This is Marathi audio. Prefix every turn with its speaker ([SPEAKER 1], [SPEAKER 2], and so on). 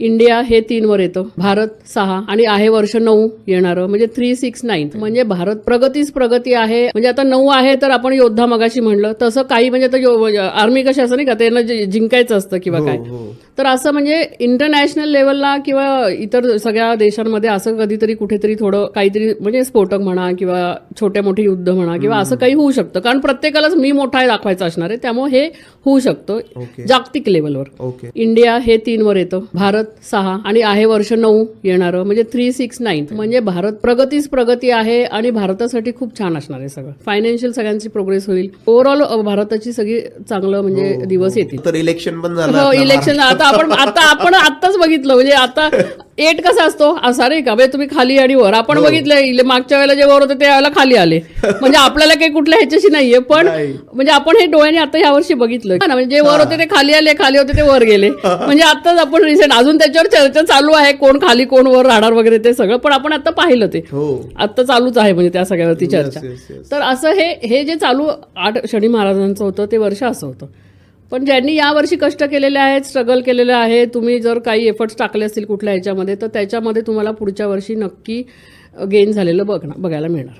[SPEAKER 1] इंडिया हे 3 वर येतं, भारत 6 आणि आहे वर्ष 9 येणारं, म्हणजे 369. म्हणजे भारत प्रगतीच प्रगती आहे. म्हणजे आता 9 आहे तर आपण योद्धा मगाशी म्हणलं तसं काही, म्हणजे आता आर्मी कशी असं नाही का, त्यांना जिंकायचं असतं किंवा काय, तर असं म्हणजे इंटरनॅशनल लेवलला किंवा इतर सगळ्या देशांमध्ये असं कधीतरी कुठेतरी थोडं काहीतरी म्हणजे स्फोटक म्हणा किंवा छोटे मोठे युद्ध म्हणा किंवा असं काही होऊ शकतं, कारण प्रत्येकालाच मी मोठा आहे दाखवायचं असणार आहे, त्यामुळे हे होऊ शकतं जागतिक लेवलवर. इंडिया हे 3 वर येतं, भारत 6 आणि आहे वर्ष 9 येणारं, म्हणजे 369. म्हणजे भारत प्रगतीच प्रगती आहे आणि भारतासाठी खूप छान असणार आहे सगळं. फायनान्शियल सगळ्यांची प्रोग्रेस होईल. ओव्हरऑल भारताची सगळी चांगलं म्हणजे दिवस येतील.
[SPEAKER 2] तर इलेक्शन पण झालं.
[SPEAKER 1] हो, इलेक्शन आपण आत्ताच बघितलं. म्हणजे आता एट कसा असतो असा नाही का, म्हणजे तुम्ही खाली आणि वर आपण बघितलं, मागच्या वेळेला जे वर होते ते वेळेला खाली आले. म्हणजे आपल्याला काही कुठल्या ह्याच्याशी नाहीये, पण म्हणजे आपण हे डोळ्याने आता यावर्षी बघितलं ना, म्हणजे जे वर होते ते खाली आले, खाली होते ते वर गेले. म्हणजे आताच आपण रिसेंट अजून त्याच्यावर चर्चा चालू आहे, कोण खाली कोण वर राहणार वगैरे ते सगळं, पण आपण आता पाहिलं ते आता चालूच आहे म्हणजे त्या सगळ्यावरती चर्चा. तर असं हे जे चालू 8 शनी महाराजांचं होतं ते वर्ष असं होतं. पण ज्यांनी यावर्षी कष्ट केलेले आहेत, स्ट्रगल केलेलं आहे, तुम्ही जर काही एफर्ट्स टाकले असतील कुठल्या ह्याच्यामध्ये, तर त्याच्यामध्ये तुम्हाला पुढच्या वर्षी नक्की गेन झालेलं बघायला मिळणार.